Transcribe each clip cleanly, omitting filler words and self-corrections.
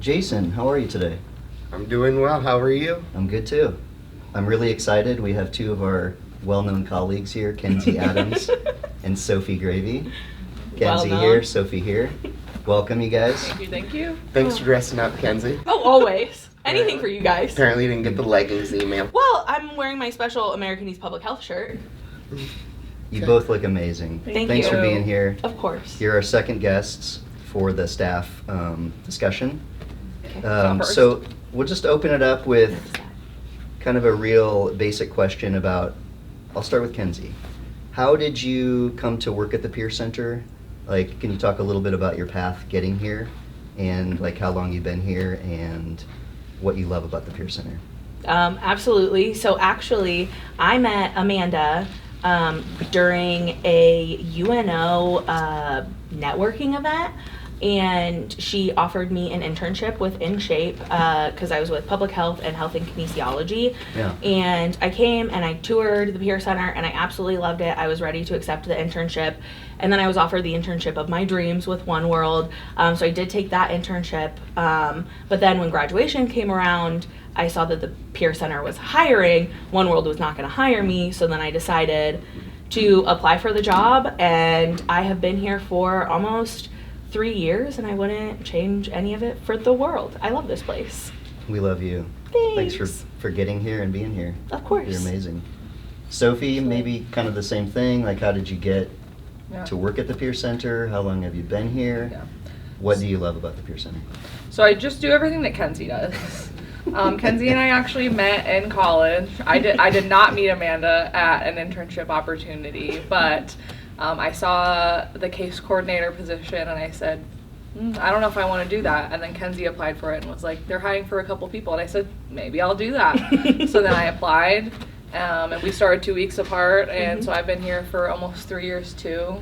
Jason, how are you today? I'm doing well. How are you? I'm good too. I'm really excited. We have two of our well-known colleagues here, Kenzie Adams and Sophie Gravy. Kenzie here, Sophie here. Welcome, you guys. Thank you. Thanks for dressing up, Kenzie. Oh, always. Anything for you guys. Apparently you didn't get the leggings email. Well, I'm wearing my special American East Public Health shirt. You both look amazing. Thanks you. for being here. Of course. You're our second guests for the staff discussion. Okay. So we'll just open it up with kind of a real basic question about, I'll start with Kenzie. How did you come to work at the Peer Center? Like, can you talk a little bit about your path getting here and like how long you've been here and what you love about the Peer Center? Absolutely. So actually, I met Amanda during a UNO networking event, and she offered me an internship with InShape because I was with public health and health and kinesiology. Yeah. And I came and I toured the Peer Center and I absolutely loved it. I was ready to accept the internship. And then I was offered the internship of my dreams with One World. So I did take that internship. But then when graduation came around, I saw that the Peer Center was hiring. One World was not going to hire me. So then I decided to apply for the job. And I have been here for almost 3 years, and I wouldn't change any of it for the world. I love this place. We love you. Thanks. Thanks for getting here and being here. Of course. You're amazing. Sophie, maybe kind of the same thing. Like, how did you get to work at the Peer Center? How long have you been here? Yeah. What do you love about the Peer Center? So I just do everything that Kenzie does. Kenzie and I actually met in college. I did not meet Amanda at an internship opportunity, but I saw the case coordinator position and I said, I don't know if I want to do that. And then Kenzie applied for it and was like, they're hiring for a couple people. And I said, maybe I'll do that. So then I applied, and we started 2 weeks apart. And so I've been here for almost 3 years too.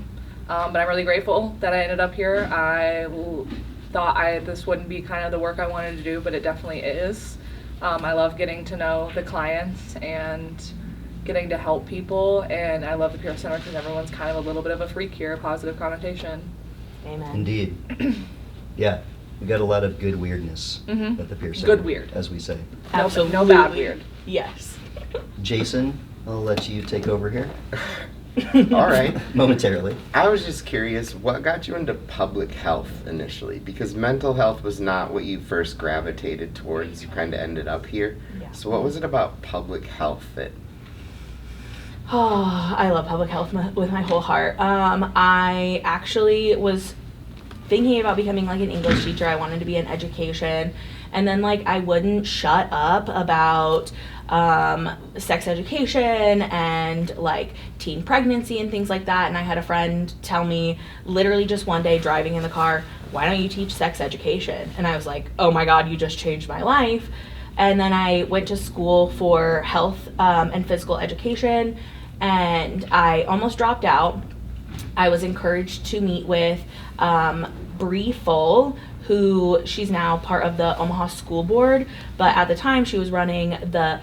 But I'm really grateful that I ended up here. I thought this wouldn't be kind of the work I wanted to do, but it definitely is. I love getting to know the clients and getting to help people, and I love the Peer Center because everyone's kind of a little bit of a freak here, positive connotation. Amen. Indeed. Yeah, we got a lot of good weirdness at the Peer Center. Good weird. As we say. Absolutely. No bad weird. Yes. Jason, I'll let you take over here All right. momentarily. I was just curious, what got you into public health initially? Because mental health was not what you first gravitated towards. You kind of ended up here. Yeah. So what was it about public health that... Oh, I love public health with my whole heart. I actually was thinking about becoming like an English teacher. I wanted to be in education. And then like I wouldn't shut up about sex education and like teen pregnancy and things like that. And I had a friend tell me literally just one day driving in the car, why don't you teach sex education? And I was like, oh my God, you just changed my life. And then I went to school for health and physical education, and I almost dropped out. I was encouraged to meet with Bree Full, who she's now part of the Omaha School Board, but at the time she was running the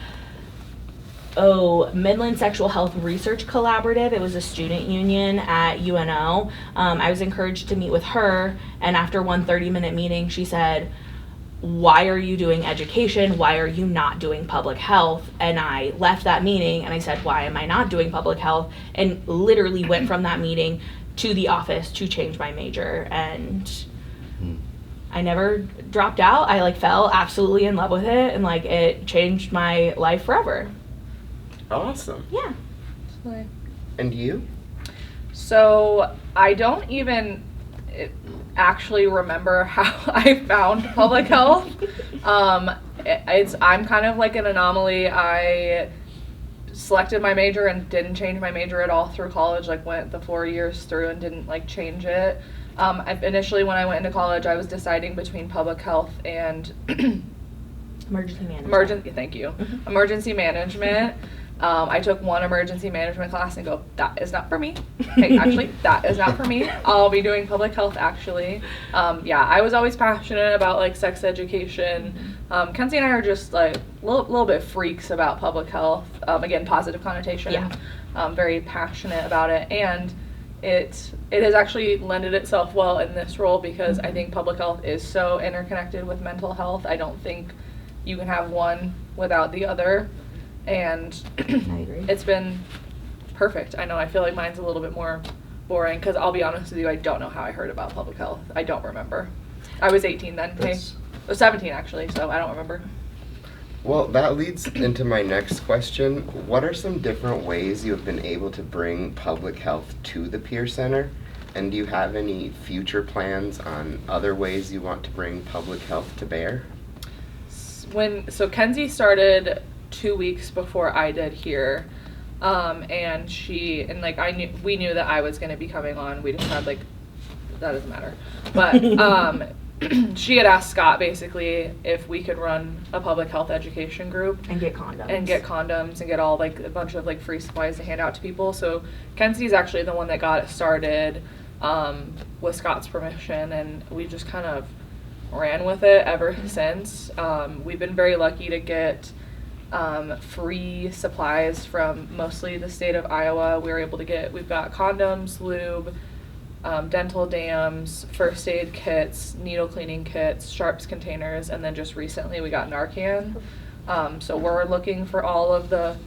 Midland Sexual Health Research Collaborative. It was a student union at UNO. I was encouraged to meet with her, and after one 30-minute meeting, she said, why are you doing education? Why are you not doing public health? And I left that meeting and I said, why am I not doing public health? And literally went from that meeting to the office to change my major. And I never dropped out. I like fell absolutely in love with it, and like it changed my life forever. Awesome. Yeah. And you? So I don't even actually remember how I found public health. I'm kind of like an anomaly. I selected my major and didn't change my major at all through college, like went the 4 years through and didn't like change it. Initially when I went into college, I was deciding between public health and Emergency management. Emergency management. I took one emergency management class and go, that is not for me. Hey, actually, that is not for me. I'll be doing public health, actually. I was always passionate about, like, sex education. Kenzie and I are just, like, a little bit freaks about public health. Again, positive connotation. Yeah. Very passionate about it. And it has actually lended itself well in this role because I think public health is so interconnected with mental health. I don't think you can have one without the other, and I agree. it's been perfect. I know, I feel like mine's a little bit more boring because I'll be honest with you, I don't know how I heard about public health. I don't remember. I was 18 then. Hey, I was 17 actually, so I don't remember. Well, that leads into my next question. What are some different ways you have been able to bring public health to the Peer Center? And do you have any future plans on other ways you want to bring public health to bear? So Kenzie started 2 weeks before I did here, and we knew that I was going to be coming on. We just had that doesn't matter, but she had asked Scott basically if we could run a public health education group And get condoms. and get all a bunch of free supplies to hand out to people. So Kenzie's actually the one that got it started with Scott's permission, and we just kind of ran with it ever since. We've been very lucky to get free supplies from mostly the state of Iowa. We've got condoms, lube, dental dams, first aid kits, needle cleaning kits, sharps containers, and then just recently we got Narcan. So we're looking for all of the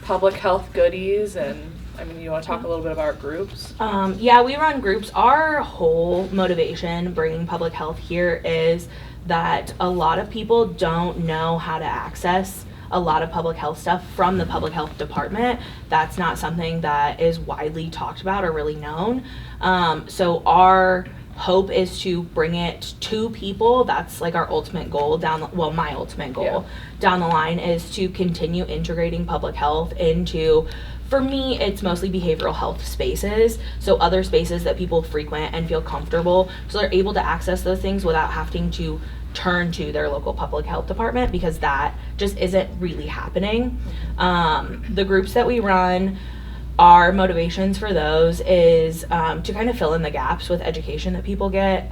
public health goodies, and you want to talk a little bit about our groups? Yeah, we run groups. Our whole motivation bringing public health here is that a lot of people don't know how to access a lot of public health stuff from the public health department. That's not something that is widely talked about or really known. So our hope is to bring it to people. That's our ultimate goal my ultimate goal down the line is to continue integrating public health into, for me, it's mostly behavioral health spaces. So other spaces that people frequent and feel comfortable, so they're able to access those things without having to turn to their local public health department, because that just isn't really happening. The groups that we run, our motivations for those is to kind of fill in the gaps with education that people get.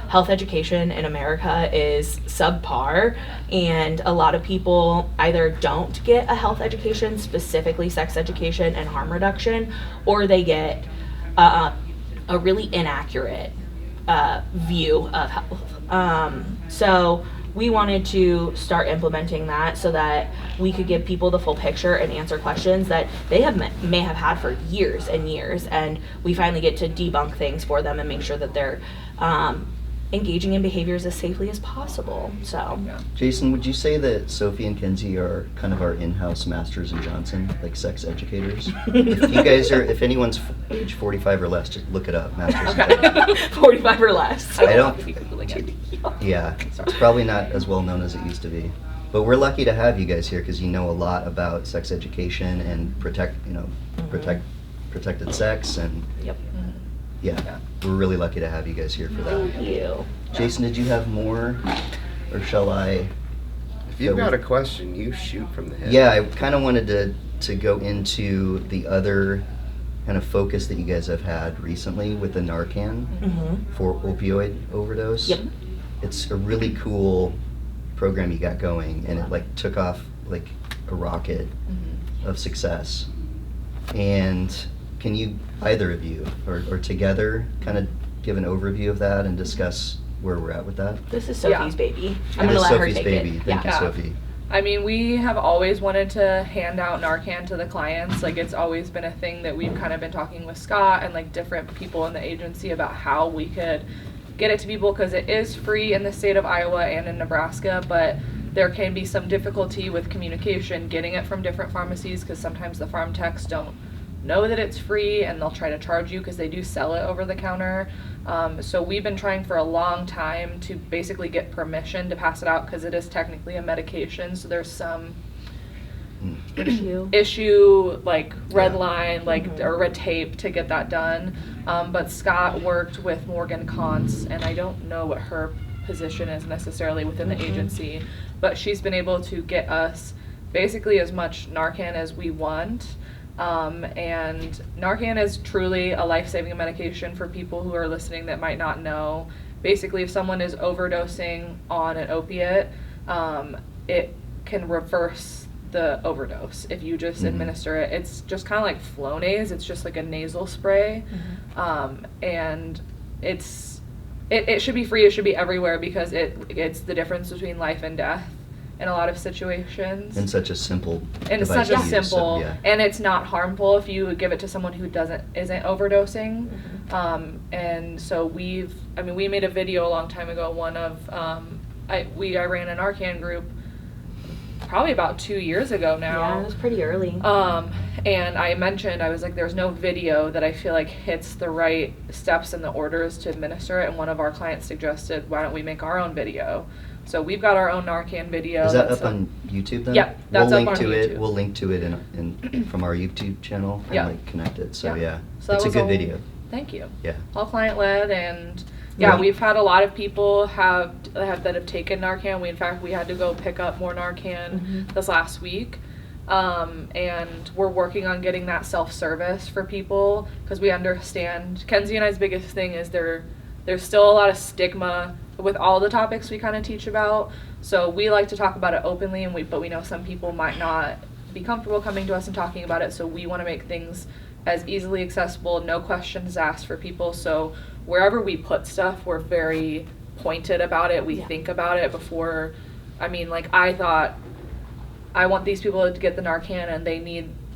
Health education in America is subpar, and a lot of people either don't get a health education, specifically sex education and harm reduction, or they get a really inaccurate view of health. So we wanted to start implementing that so that we could give people the full picture and answer questions that they may have had for years and years, and we finally get to debunk things for them and make sure that they're engaging in behaviors as safely as possible. So Jason, would you say that Sophie and Kenzie are kind of our in-house Masters and Johnson, sex educators? If anyone's age 45 or less, just look it up, Masters and Johnson. 45 or less. I don't. Yeah, it's probably not as well known as it used to be. But we're lucky to have you guys here because you know a lot about sex education and protected sex, and Yep. yeah, we're really lucky to have you guys here for that. Thank you. Jason, did you have more, or shall I? If you've got a question, you shoot from the hip. Yeah, I kind of wanted to go into the other kind of focus that you guys have had recently with the Narcan for opioid overdose. Yep. It's a really cool program you got going, and it took off like a rocket of success. And can you, either of you or together, kind of give an overview of that and discuss where we're at with that? This is Sophie's baby. I'm It gonna is let her Sophie's take baby. it. Thank you, Sophie. We have always wanted to hand out Narcan to the clients. It's always been a thing that we've kind of been talking with Scott and different people in the agency about how we could get it to people, because it is free in the state of Iowa and in Nebraska, but there can be some difficulty with communication, getting it from different pharmacies, because sometimes the farm techs don't know that it's free and they'll try to charge you because they do sell it over the counter. So we've been trying for a long time to basically get permission to pass it out, because it is technically a medication, so there's some issue red line or red tape to get that done. But Scott worked with Morgan Kantz, and I don't know what her position is necessarily within the agency, but she's been able to get us basically as much Narcan as we want. And Narcan is truly a life-saving medication for people who are listening that might not know. Basically, if someone is overdosing on an opiate, it can reverse the overdose. If you just Mhm. administer it, it's just kind of like Flonase. It's just like a nasal spray, and it should be free. It should be everywhere because it's the difference between life and death in a lot of situations. And such a simple And it's device such a to use, so, simple, yeah. and it's not harmful if you give it to someone who isn't overdosing. And so we made a video a long time ago. One of I ran a Narcan group probably about 2 years ago now. Yeah, it was pretty early. And I mentioned, I was like, there's no video that I feel like hits the right steps and the orders to administer it. And one of our clients suggested, why don't we make our own video? So we've got our own Narcan video. Is that up on YouTube then? Yeah, that's we'll up link on to YouTube. it. We'll link to it in from our YouTube channel and Yeah. like connect it. So Yeah. yeah, So that it's a was good all- video. Thank you. Yeah. All client led, and yeah, Right. we've had a lot of people that have taken Narcan. We had to go pick up more Narcan this last week. And we're working on getting that self-service for people because we understand Kenzie and I's biggest thing is there's still a lot of stigma with all the topics we kind of teach about. So we like to talk about it openly, but we know some people might not be comfortable coming to us and talking about it. So we want to make things as easily accessible, no questions asked for people. So wherever we put stuff, we're very pointed about it. We think about it before. I mean, like I thought, I want these people to get the Narcan, and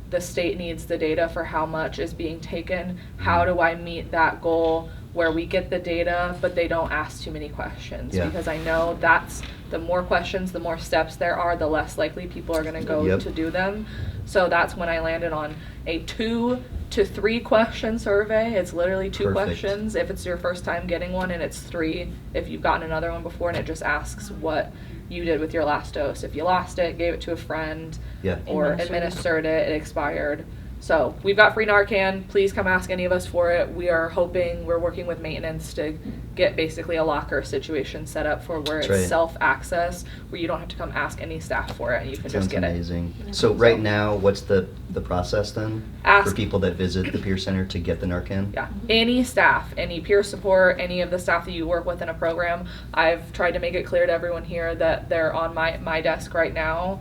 the state needs the data for how much is being taken. How do I meet that goal where we get the data, but they don't ask too many questions? Yeah. Because I know that's the more questions, the more steps there are, the less likely people are going to go to do them. So that's when I landed on a 2 to 3 question survey. It's literally 2 Perfect. questions if it's your first time getting one, and it's 3 if you've gotten another one before, and it just asks what you did with your last dose. If you lost it, gave it to a friend, Yeah. or administered it, it expired. So we've got free Narcan. Please come ask any of us for it. We're working with maintenance to get basically a locker situation set up for where That's it's right. self-access, where you don't have to come ask any staff for it, and you can Sounds just get amazing. So right now, what's the process then for Ask- people that visit the Peer Center to get the Narcan? it. Yeah, any staff, any peer support, any of the staff that you work with in a program, I've tried to make it clear to everyone here that they're on my desk right now.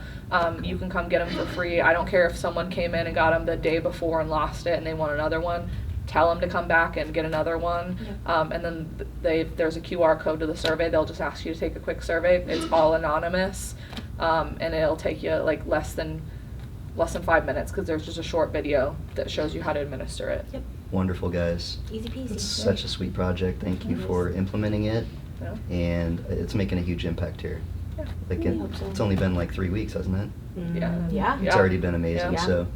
You can come get them for free. I don't care if someone came in and got them the day before and lost it and they want another one. Tell them to come back and get another one. And then there's a QR code to the survey. They'll just ask you to take a quick survey. It's all anonymous, and it'll take you like less than 5 minutes because there's just a short video that shows you how to administer it. Wonderful, guys. Easy peasy. It's such a sweet project. Thank you for implementing it, Yeah. and it's making a huge impact here. Yeah. Like Really hope so. it's only been like 3 weeks, hasn't it? Yeah. Yeah. It's Yeah. already been amazing. Yeah. So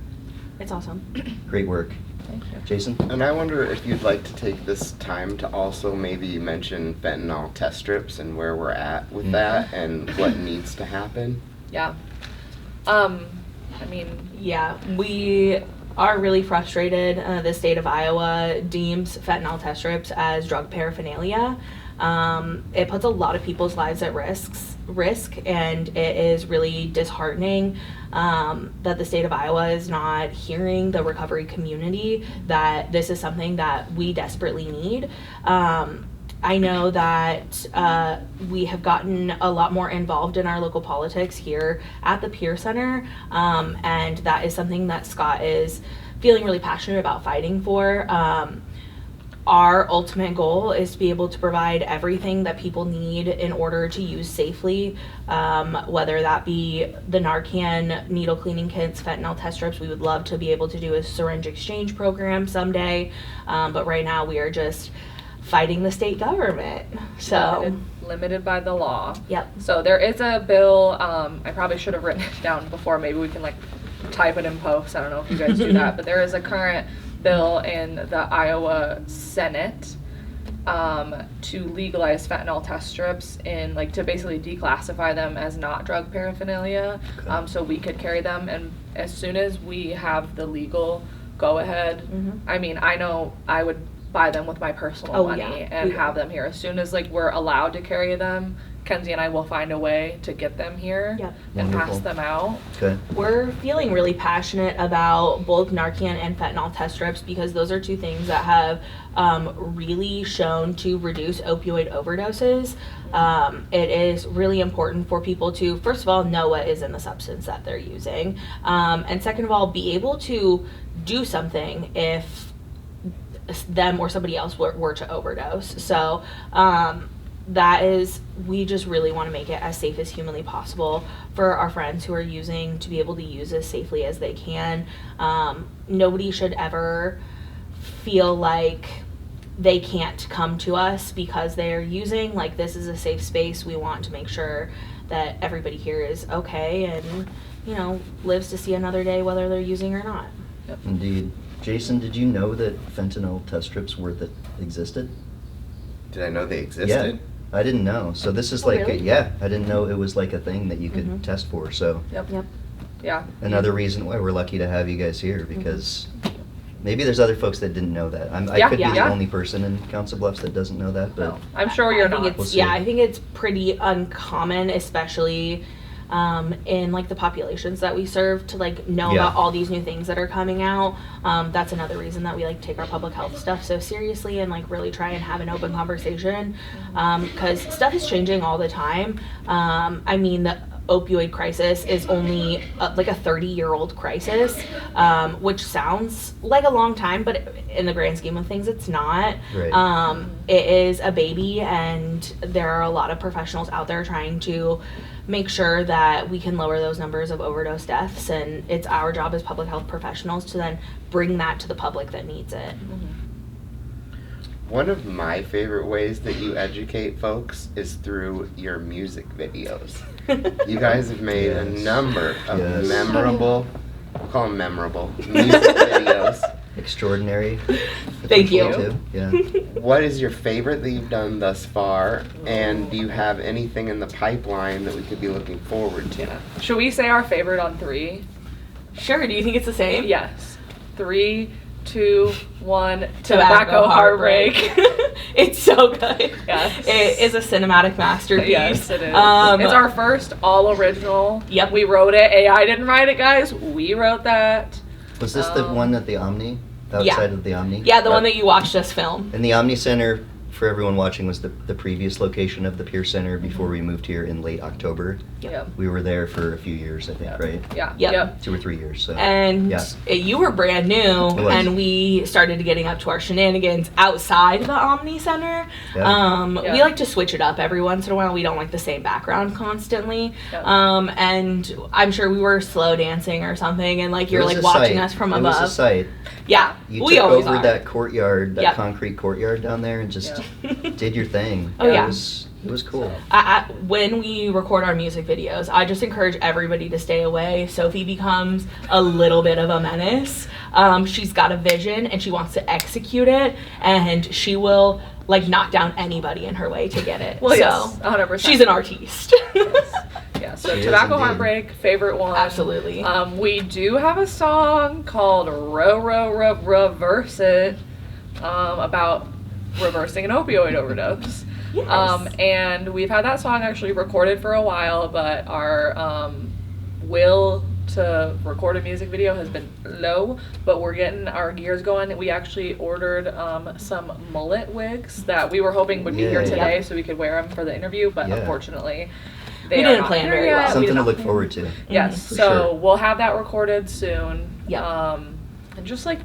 It's awesome. great work, Thank you. Jason. And I wonder if you'd like to take this time to also maybe mention fentanyl test strips and where we're at with that and what needs to happen. Yeah. I mean, Yeah, we are really frustrated. The state of Iowa deems fentanyl test strips as drug paraphernalia. It puts a lot of people's lives at risk, and it is really disheartening that the state of Iowa is not hearing the recovery community that this is something that we desperately need. I know that we have gotten a lot more involved in our local politics here at the Peer Center, and that is something that Scott is feeling really passionate about fighting for. Our ultimate goal is to be able to provide everything that people need in order to use safely, whether that be the Narcan needle cleaning kits, fentanyl test strips. We would love to be able to do a syringe exchange program someday, but right now we are just fighting the state government. So, limited by the law. yep. So there is a bill, I probably should have written it down before, maybe we can like type it in post, I don't know if you guys do that, but there is a current bill in the Iowa Senate to legalize fentanyl test strips in like to basically declassify them as not drug paraphernalia, so we could carry them, and as soon as we have the legal go ahead, I mean, I know I would buy them with my personal money and have them here. As soon as like we're allowed to carry them, Kenzie and I will find a way to get them here and pass Wonderful. them out. Good. We're feeling really passionate about both Narcan and fentanyl test strips because those are two things that have really shown to reduce opioid overdoses. It is really important for people to, first of all, know what is in the substance that they're using, and second of all, be able to do something if them or somebody else were to overdose. So that is, we just really want to make it as safe as humanly possible for our friends who are using to be able to use as safely as they can. Nobody should ever feel like they can't come to us because they are using. Like, this is a safe space. We want to make sure that everybody here is okay and, you know, lives to see another day whether they're using or not. Yep. Indeed. Jason, did you know that fentanyl test strips existed? Did I know they existed? Yeah, I didn't know. So this is Oh, like, really? yeah, I didn't know it was like a thing that you could Mhm. test for. So Yep. Yeah. another reason why we're lucky to have you guys here, because maybe there's other folks that didn't know that. I Yeah, could be the yeah. only person in Council Bluffs that doesn't know that, but No, I'm sure you're I think not. it's, We'll see. yeah, I think it's pretty uncommon, especially in like the populations that we serve, to like know Yeah. about all these new things that are coming out. That's another reason that we like take our public health stuff so seriously and like really try and have an open conversation, because stuff is changing all the time. I mean, the opioid crisis is only like a 30-year-old crisis, which sounds like a long time, but in the grand scheme of things, it's not. Right. It is a baby, and there are a lot of professionals out there trying to make sure that we can lower those numbers of overdose deaths, and it's our job as public health professionals to then bring that to the public that needs it. One of my favorite ways that you educate folks is through your music videos. You guys have made a Yes. number of Yes. memorable, we'll call them memorable, music videos. extraordinary. Thank you. Too. Yeah. What is your favorite that you've done thus far? And do you have anything in the pipeline that we could be looking forward to? Should we say our favorite on 3? Sure, do you think it's the same? Yes. 3, 2, 1. Tobacco Heartbreak. It's so good. Yes. It is a cinematic masterpiece. Yes, it is. It's It's our first all original. Yep. We wrote it. AI didn't write it, guys. We wrote that. Was this the one at the Omni? Outside Yeah. of the Omni? Yeah, the one that you watched us film. And the Omni Center, for everyone watching, was the previous location of the Peer Center before we moved here in late October. Yep. We were there for a few years, I think, Yep. right? Yeah. Yep. 2 or 3 years. So. And Yeah. you were brand new, was. and we started getting up to our shenanigans outside the Omni Center. Yeah. Yeah. We like to switch it up every once in a while. We don't like the same background constantly. Yeah. And I'm sure we were slow dancing or something, and like you're It was like a watching sight. us from It was a above. sight. Yeah, You we took always over are. that courtyard, that Yep. concrete courtyard down there, and just did your thing. Oh, yeah. It was cool. When we record our music videos, I just encourage everybody to stay away. Sophie becomes a little bit of a menace. She's got a vision and she wants to execute it, and she will like knock down anybody in her way to get it. Well, so yes, 100%. she's an artist. Yeah, so She is Tobacco indeed. Heartbreak, favorite one. Absolutely. We do have a song called Reverse It, about reversing an opioid overdose. Yes. And we've had that song actually recorded for a while, but our will to record a music video has been low, but we're getting our gears going. We actually ordered some mullet wigs that we were hoping would be here Yay. today Yep. so we could wear them for the interview, but Yeah. unfortunately We they are didn't not plan here very yet. well. We Something did to not look plan. forward to. Yes, For so sure. we'll have that recorded soon. Yep. And just like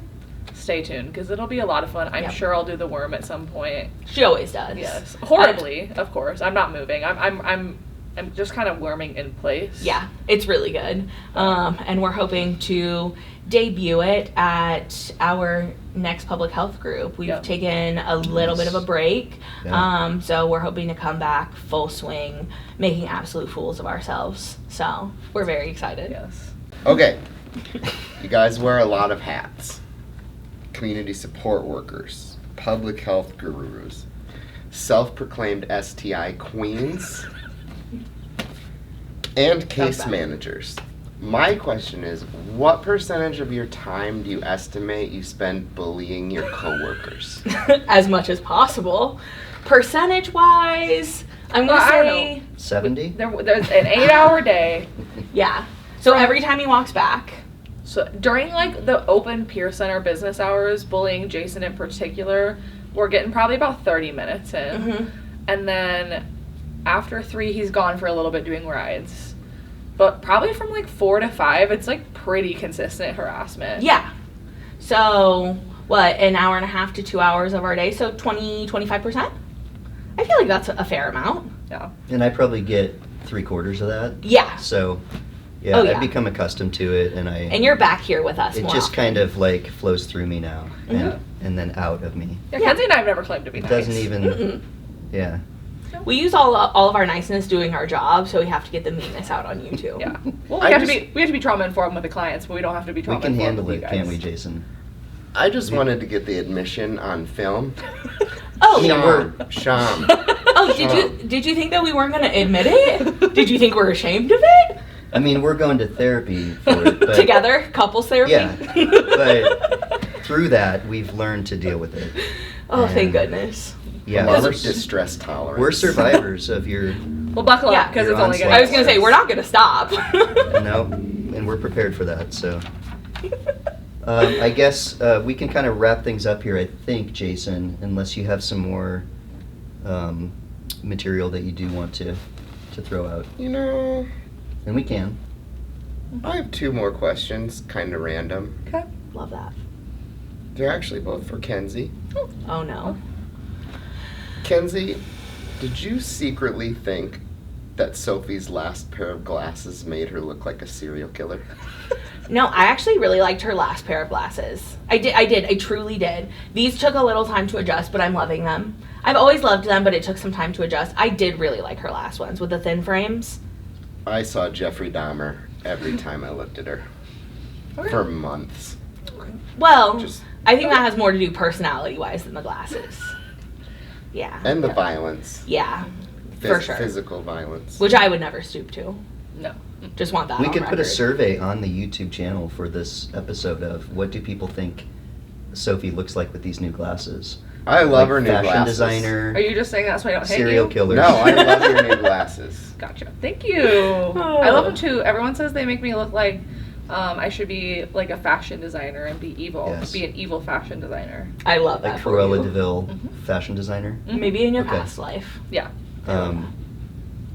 stay tuned because it'll be a lot of fun. I'm Yep. sure I'll do the worm at some point. She always does. Yes, horribly, of course. I'm not moving. I'm just kind of worming in place. Yeah, it's really good. And we're hoping to debut it at our next public health group. We've Yep. taken a little bit of a break. Yeah. So we're hoping to come back full swing, making absolute fools of ourselves. So we're very excited. Yes. Okay, you guys wear a lot of hats. Community support workers, public health gurus, self-proclaimed STI queens, and case bad. managers. My question is, what percentage of your time do you estimate you spend bullying your coworkers? As much as possible. Percentage wise, I'm Well, gonna I don't say 70? There's an 8-hour day. yeah. So From- every time he walks back. So during like the open peer center business hours, bullying Jason in particular, we're getting probably about 30 minutes in. Mhm. And then after 3, he's gone for a little bit doing rides. But probably from like 4 to 5, it's like pretty consistent harassment. Yeah. So, what, an hour and a half to 2 hours of our day? So 25%? I feel like that's a fair amount. Yeah. And I probably get 3/4 of that. Yeah. So, yeah, Oh, yeah. I've become accustomed to it, and And you're back here with us it more just often. kind of like flows through me now, Mhm. and then out of me. Yeah, Yeah. Kenzie and I have never claimed to be It nice. doesn't even, Mm-mm. yeah. We use all of our niceness doing our job, so we have to get the meanness out on you too. Yeah. Well, I we have just- to be trauma informed with the clients, but we don't have to be We trauma can informed handle with it, you can't guys. we, Jason? I just wanted to get the admission on film. Oh, mean, we're- Sham. oh, did you think that we weren't gonna admit it? Did you think we're ashamed of it? I mean, we're going to therapy for it, but Together, couples therapy. Yeah, but through that, we've learned to deal with it. Oh, thank And, goodness. Yeah, a lot we're, of distress tolerance. we're survivors of your Well, buckle Yeah. up because You're it's only onslaught. going I was gonna say we're not gonna stop. no, and we're prepared for that. So, I guess we can kind of wrap things up here. I think, Jason, unless you have some more material that you do want to throw out, You know, and we can. I have 2 more questions, kind of random. Okay. Love that. They're actually both for Kenzie. Oh no. Kenzie, did you secretly think that Sophie's last pair of glasses made her look like a serial killer? No, I actually really liked her last pair of glasses. I truly did. These took a little time to adjust, but I'm loving them. I've always loved them, but it took some time to adjust. I did really like her last ones with the thin frames. I saw Jeffrey Dahmer every time I looked at her. Okay. For months. Well, Just- I think that has more to do personality-wise than the glasses. Yeah. And the violence. Yeah, for sure. Physical violence. Which I would never stoop to. No. Just want that We on could put a record. survey on the YouTube channel for this episode of what do people think Sophie looks like with these new glasses. I love Like her new fashion glasses. designer, Are you just saying that so I don't hate serial you? killer. No, I love your new glasses. Gotcha. Thank you. I love them too. Everyone says they make me look like I should be like a fashion designer and be evil. Yes. Be an evil fashion designer. I love that like for Cruella you. DeVille, Mhm. fashion designer. Maybe in your Okay. past life. Yeah.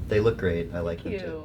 They look great. I like them Thank too. you.